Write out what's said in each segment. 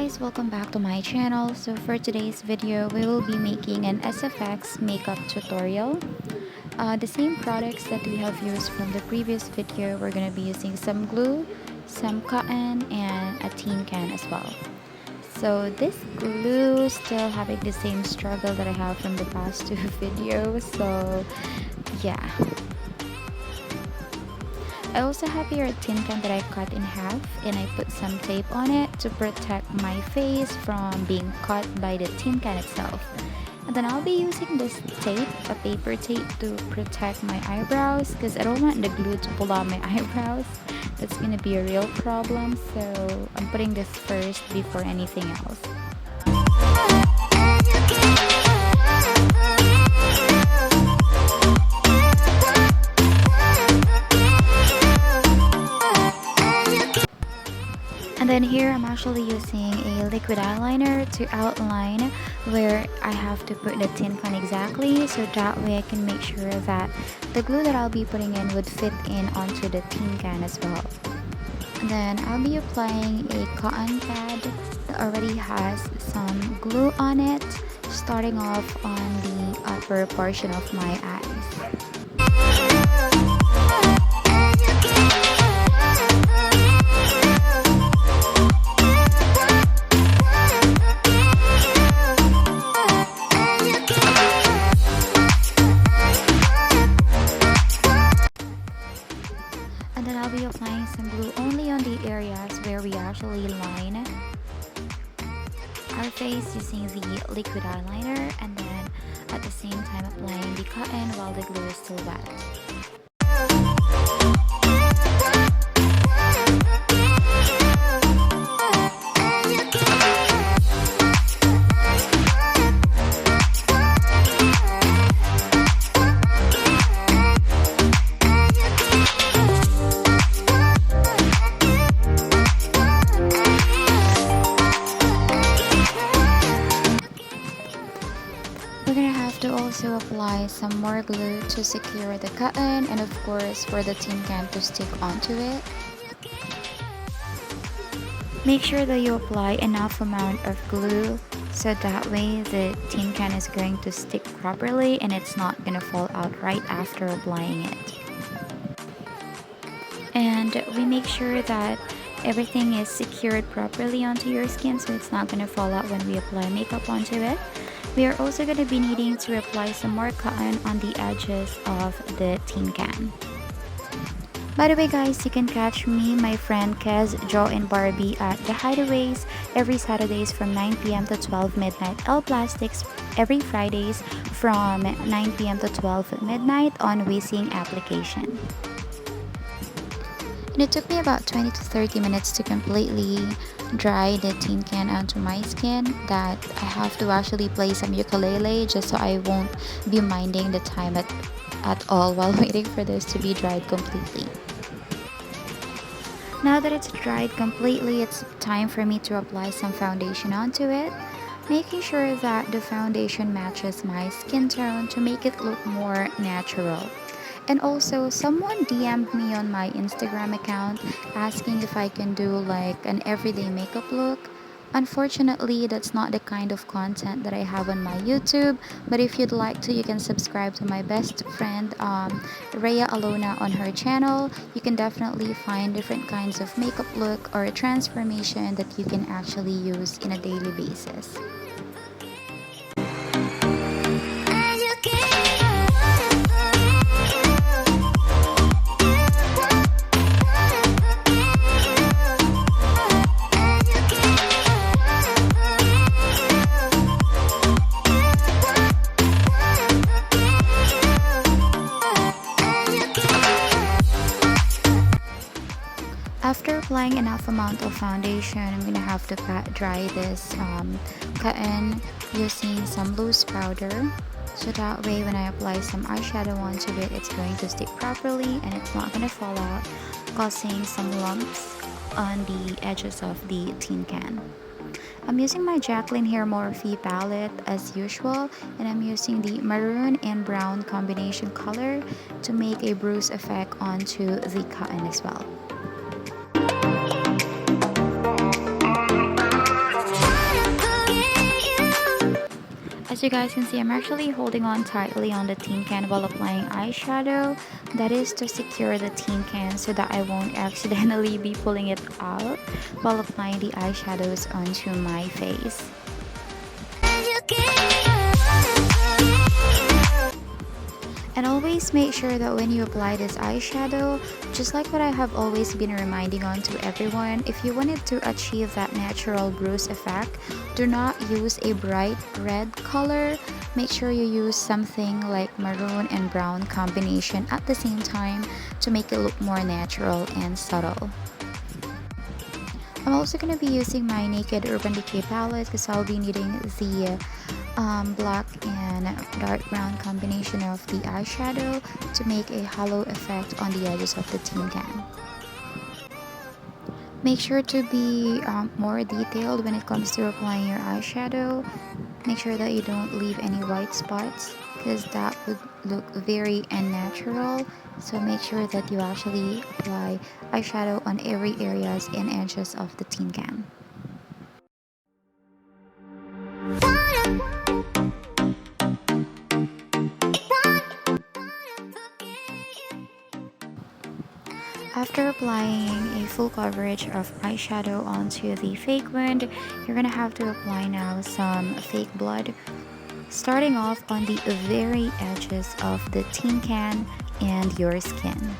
guys, welcome back to my channel. So for today's video, we will be making an Sfx makeup tutorial. The same products that we have used from the previous video, we're going to be using some glue, some cotton, and a tin can as well. So this glue still having the same struggle that I have from the past two videos, so yeah. I also have here a tin can that I cut in half and I put some tape on it to protect my face from being cut by the tin can itself. And then I'll be using this tape, a paper tape, to protect my eyebrows because I don't want the glue to pull out my eyebrows. That's gonna be a real problem, so I'm putting this first before anything else. And then here I'm actually using a liquid eyeliner to outline where I have to put the tin can exactly, so that way I can make sure that the glue that I'll be putting in would fit in onto the tin can as well. And then I'll be applying a cotton pad that already has some glue on it, starting off on the upper portion of my eyes. And then I'll be applying some glue only on the areas where we actually line our face using the liquid eyeliner, and then at the same time applying the cotton while the glue is still wet. We're gonna have to also apply some more glue to secure the cotton and of course for the tin can to stick onto it. Make sure that you apply enough amount of glue so that way the tin can is going to stick properly and it's not gonna fall out right after applying it. And we make sure that everything is secured properly onto your skin so it's not gonna fall out when we apply makeup onto it. We are also going to be needing to apply some more cotton on the edges of the tin can. By the way guys, you can catch me, my friend Kez, Jo, and Barbie at The Hideaways every Saturdays from 9 p.m. to 12 midnight. L Plastics every Fridays from 9 p.m. to 12 midnight on Wissing application. And it took me about 20 to 30 minutes to completely dry the tin can onto my skin, that I have to actually play some ukulele just so I won't be minding the time at all while waiting for this to be dried completely. Now that it's dried completely, it's time for me to apply some foundation onto it, making sure that the foundation matches my skin tone to make it look more natural. And also, someone DM'd me on my Instagram account asking if I can do like an everyday makeup look. Unfortunately, that's not the kind of content that I have on my YouTube, but if you'd like to, you can subscribe to my best friend Rhea Alona on her channel. You can definitely find different kinds of makeup look or transformation that you can actually use in a daily basis. After applying enough amount of foundation, I'm going to have to pat dry this cotton using some loose powder. So that way when I apply some eyeshadow onto it, it's going to stick properly and it's not going to fall out, causing some lumps on the edges of the tin can. I'm using my Jaclyn Hair Morphe palette as usual, and I'm using the maroon and brown combination color to make a bruise effect onto the cotton as well. As you guys can see, I'm actually holding on tightly on the tin can while applying eyeshadow. That is to secure the tin can so that I won't accidentally be pulling it out while applying the eyeshadows onto my face. And always make sure that when you apply this eyeshadow, just like what I have always been reminding on to everyone, if you wanted to achieve that natural bruise effect, do not use a bright red color. Make sure you use something like maroon and brown combination at the same time to make it look more natural and subtle. I'm also going to be using my Naked Urban Decay palette because I'll be needing the black and dark brown combination of the eyeshadow to make a halo effect on the edges of the tin can. Make sure to be more detailed when it comes to applying your eyeshadow. Make sure that you don't leave any white spots because that would look very unnatural. So make sure that you actually apply eyeshadow on every areas and edges of the tin can. After applying a full coverage of eyeshadow onto the fake wound, you're gonna have to apply now some fake blood, starting off on the very edges of the tin can and your skin.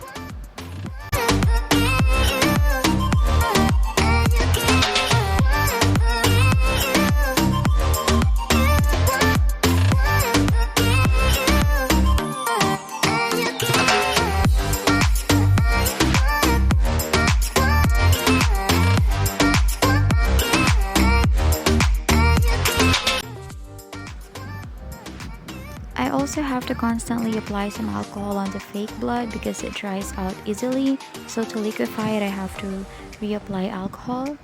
I also have to constantly apply some alcohol on the fake blood because it dries out easily. So to liquefy it, I have to reapply alcohol.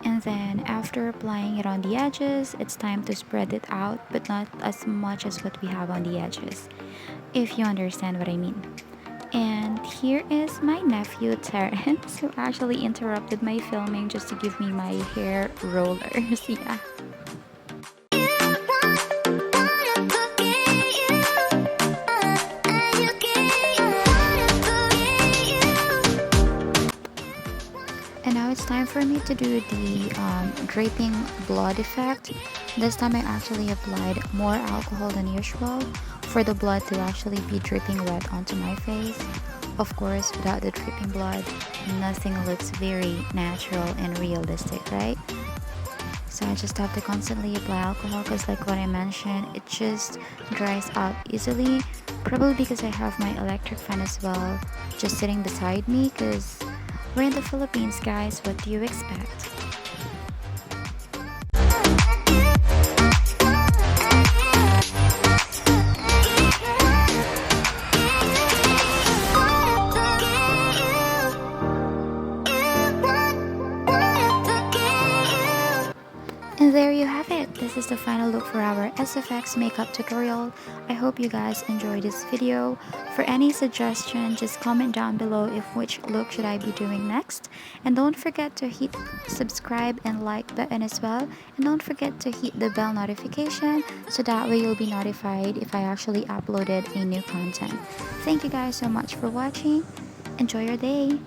And then after applying it on the edges, it's time to spread it out, but not as much as what we have on the edges, if you understand what I mean. And here is my nephew Terrence, who actually interrupted my filming just to give me my hair rollers. Yeah. And now it's time for me to do the dripping blood effect. This time I actually applied more alcohol than usual for the blood to actually be dripping wet onto my face. Of course, without the dripping blood, nothing looks very natural and realistic, right? So I just have to constantly apply alcohol because like what I mentioned, it just dries out easily. Probably because I have my electric fan as well just sitting beside me because we're in the Philippines, guys. What do you expect? And there you have it. This is the final look for our Sfx makeup tutorial. I hope you guys enjoyed this video. For any suggestion, just comment down below if which look should I be doing next. And don't forget to hit subscribe and like button as well. And don't forget to hit the bell notification so that way you'll be notified if I actually uploaded a new content. Thank you guys so much for watching. Enjoy your day.